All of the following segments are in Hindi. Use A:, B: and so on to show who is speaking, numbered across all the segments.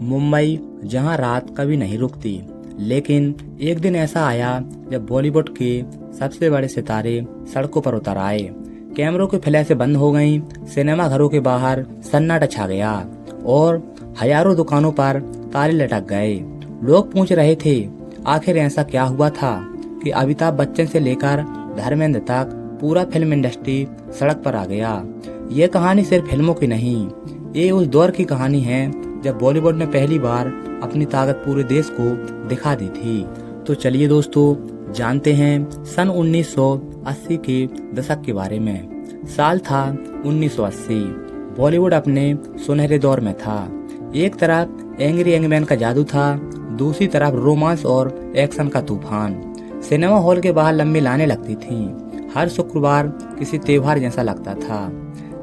A: मुंबई जहां रात कभी नहीं रुकती, लेकिन एक दिन ऐसा आया जब बॉलीवुड के सबसे बड़े सितारे सड़कों पर उतर आए। कैमरों की फ्लैशें बंद हो गईं, सिनेमा घरों के बाहर सन्नाटा छा गया और हजारों दुकानों पर ताले लटक गए। लोग पूछ रहे थे आखिर ऐसा क्या हुआ था कि अमिताभ बच्चन से लेकर धर्मेंद्र तक पूरा फिल्म इंडस्ट्री सड़क पर आ गया। ये कहानी सिर्फ फिल्मों की नहीं, ये उस दौर की कहानी है जब बॉलीवुड ने पहली बार अपनी ताकत पूरे देश को दिखा दी थी। तो चलिए दोस्तों जानते हैं सन 1980 के दशक के बारे में। साल था 1980। बॉलीवुड अपने सुनहरे दौर में था। एक तरफ एंग्री यंगमैन का जादू था, दूसरी तरफ रोमांस और एक्शन का तूफान। सिनेमा हॉल के बाहर लंबी लाइनें लगती थीं। हर शुक्रवार किसी त्योहार जैसा लगता था।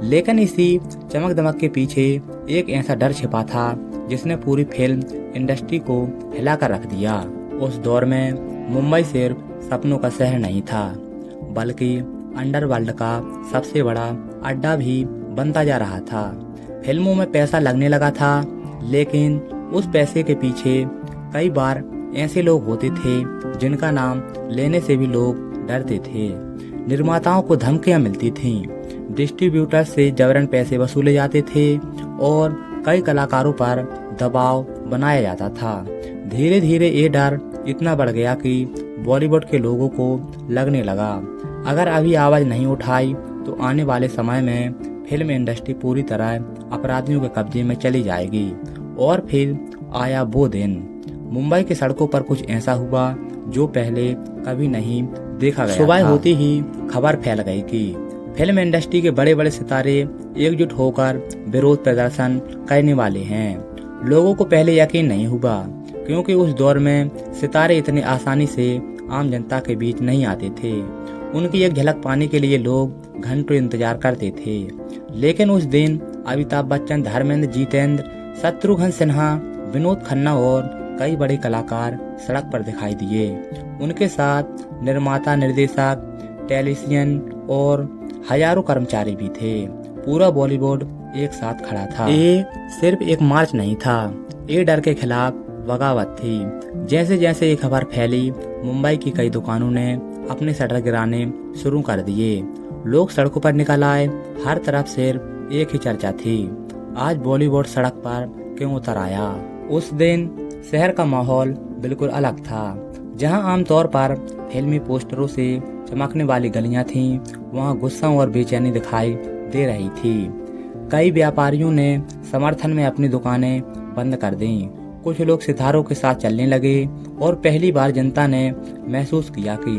A: लेकिन इसी चमक दमक के पीछे एक ऐसा डर छिपा था जिसने पूरी फिल्म इंडस्ट्री को हिलाकर रख दिया। उस दौर में मुंबई सिर्फ सपनों का शहर नहीं था, बल्कि अंडरवर्ल्ड का सबसे बड़ा अड्डा भी बनता जा रहा था। फिल्मों में पैसा लगने लगा था, लेकिन उस पैसे के पीछे कई बार ऐसे लोग होते थे जिनका नाम लेने से भी लोग डरते थे। निर्माताओं को धमकियां मिलती थीं, डिस्ट्रीब्यूटर से जबरन पैसे वसूले जाते थे और कई कलाकारों पर दबाव बनाया जाता था। धीरे धीरे ये डर इतना बढ़ गया कि बॉलीवुड के लोगों को लगने लगा अगर अभी आवाज नहीं उठाई तो आने वाले समय में फिल्म इंडस्ट्री पूरी तरह अपराधियों के कब्जे में चली जाएगी। और फिर आया वो दिन। मुंबई की सड़कों पर कुछ ऐसा हुआ जो पहले कभी नहीं देखा गया। सुबह होती ही खबर फैल गई कि फिल्म इंडस्ट्री के बड़े बड़े सितारे एकजुट होकर विरोध प्रदर्शन करने वाले हैं। लोगों को पहले यकीन नहीं हुआ, क्योंकि उस दौर में सितारे इतने आसानी से आम जनता के बीच नहीं आते थे। उनकी एक झलक पाने के लिए लोग घंटों इंतजार करते थे। लेकिन उस दिन अमिताभ बच्चन, धर्मेंद्र, जितेंद्र, शत्रुघ्न सिन्हा, विनोद खन्ना और कई बड़े कलाकार सड़क पर दिखाई दिए। उनके साथ निर्माता, निर्देशक, टेलीविजन और हजारों कर्मचारी भी थे। पूरा बॉलीवुड एक साथ खड़ा था। ये सिर्फ एक मार्च नहीं था, ये डर के खिलाफ बगावत थी। जैसे जैसे ये खबर फैली, मुंबई की कई दुकानों ने अपने शटर गिराने शुरू कर दिए। लोग सड़कों पर निकल आए। हर तरफ सिर्फ एक ही चर्चा थी, आज बॉलीवुड सड़क पर क्यों उतर आया। उस दिन शहर का माहौल बिल्कुल अलग था। जहां आमतौर पर फिल्मी पोस्टरों से चमकने वाली गलियां थीं, वहां गुस्सा और बेचैनी दिखाई दे रही थी। कई व्यापारियों ने समर्थन में अपनी दुकानें बंद कर दी। कुछ लोग सितारों के साथ चलने लगे और पहली बार जनता ने महसूस किया कि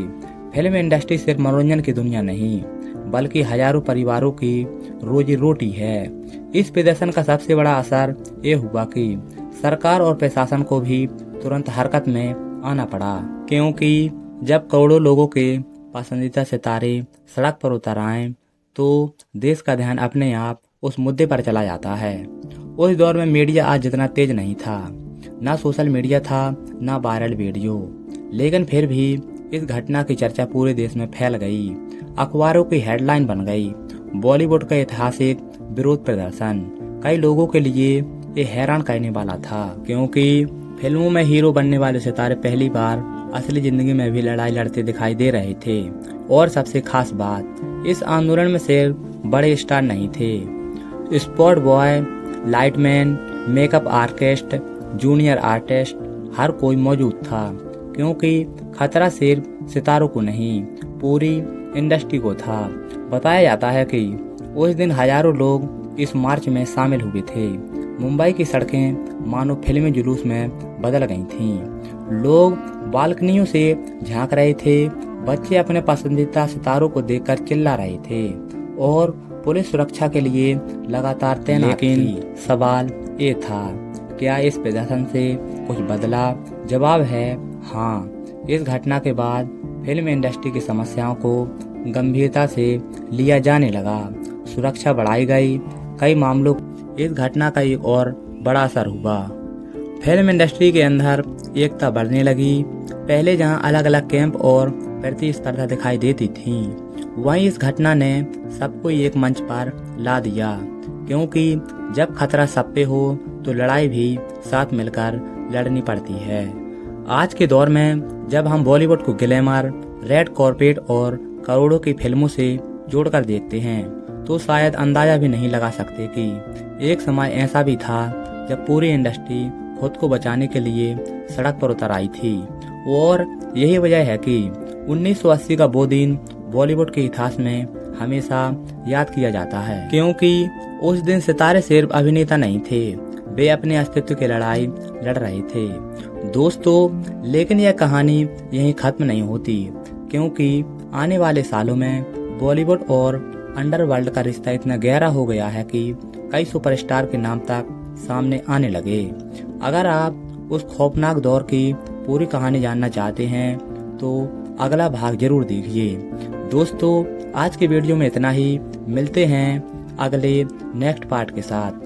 A: फिल्म इंडस्ट्री सिर्फ मनोरंजन की दुनिया नहीं, बल्कि हजारों परिवारों की रोजी रोटी है। इस प्रदर्शन का सबसे बड़ा असर ये हुआ कि सरकार और प्रशासन को भी तुरंत हरकत में आना पड़ा, क्योंकि जब करोड़ों लोगों के पसंदीदा सितारे सड़क पर उतर आए तो देश का ध्यान अपने आप उस मुद्दे पर चला जाता है। उस दौर में मीडिया आज जितना तेज नहीं था, ना सोशल मीडिया था, ना वायरल वीडियो, लेकिन फिर भी इस घटना की चर्चा पूरे देश में फैल गई। अखबारों की हेडलाइन बन गई, बॉलीवुड का ऐतिहासिक विरोध प्रदर्शन। कई लोगों के लिए ये हैरान करने वाला था, क्योंकि फिल्मों में हीरो बनने वाले सितारे पहली बार असली जिंदगी में भी लड़ाई लड़ते दिखाई दे रहे थे। और सबसे खास बात, इस आंदोलन में सिर्फ बड़े स्टार नहीं थे। Spot boy, lightman, makeup artist, junior artist, हर कोई मौजूद था, क्योंकि खतरा सिर्फ सितारों को नहीं, पूरी इंडस्ट्री को था। बताया जाता है कि उस दिन हजारों लोग इस मार्च में शामिल हुए थे। मुंबई की सड़कें मानो फिल्मी जुलूस में बदल गई थीं। लोग बालकनियों से झांक रहे थे, बच्चे अपने पसंदीदा सितारों को देखकर चिल्ला रहे थे और पुलिस सुरक्षा के लिए लगातार तैनात थी। लेकिन सवाल ये था, क्या इस प्रदर्शन से कुछ बदला? जवाब है हाँ। इस घटना के बाद फिल्म इंडस्ट्री की समस्याओं को गंभीरता से लिया जाने लगा। सुरक्षा बढ़ाई गई। कई मामलों इस घटना का एक और बड़ा असर हुआ। फिल्म इंडस्ट्री के अंदर एकता बढ़ने लगी। पहले जहां अलग अलग कैंप और प्रतिस्पर्धा दिखाई देती थी, वहीं इस घटना ने सबको एक मंच पर ला दिया, क्योंकि जब खतरा सब पे हो तो लड़ाई भी साथ मिलकर लड़नी पड़ती है। आज के दौर में जब हम बॉलीवुड को ग्लैमर, रेड कॉर्पेट और करोड़ों की फिल्मों से जोड़कर देखते हैं तो शायद अंदाजा भी नहीं लगा सकते कि एक समय ऐसा भी था जब पूरी इंडस्ट्री खुद को बचाने के लिए सड़क पर उतर आई थी। और यही वजह है कि 1980 का वो दिन बॉलीवुड के इतिहास में हमेशा याद किया जाता है, क्योंकि उस दिन सितारे सिर्फ अभिनेता नहीं थे, वे अपने अस्तित्व की लड़ाई लड़ रहे थे। दोस्तों, लेकिन यह कहानी यहीं खत्म नहीं होती, क्योंकि आने वाले सालों में बॉलीवुड और अंडरवर्ल्ड का रिश्ता इतना गहरा हो गया है कि कई सुपरस्टार के नाम तक सामने आने लगे। अगर आप उस खौफनाक दौर की पूरी कहानी जानना चाहते हैं तो अगला भाग जरूर देखिए। दोस्तों, आज के वीडियो में इतना ही। मिलते हैं अगले नेक्स्ट पार्ट के साथ।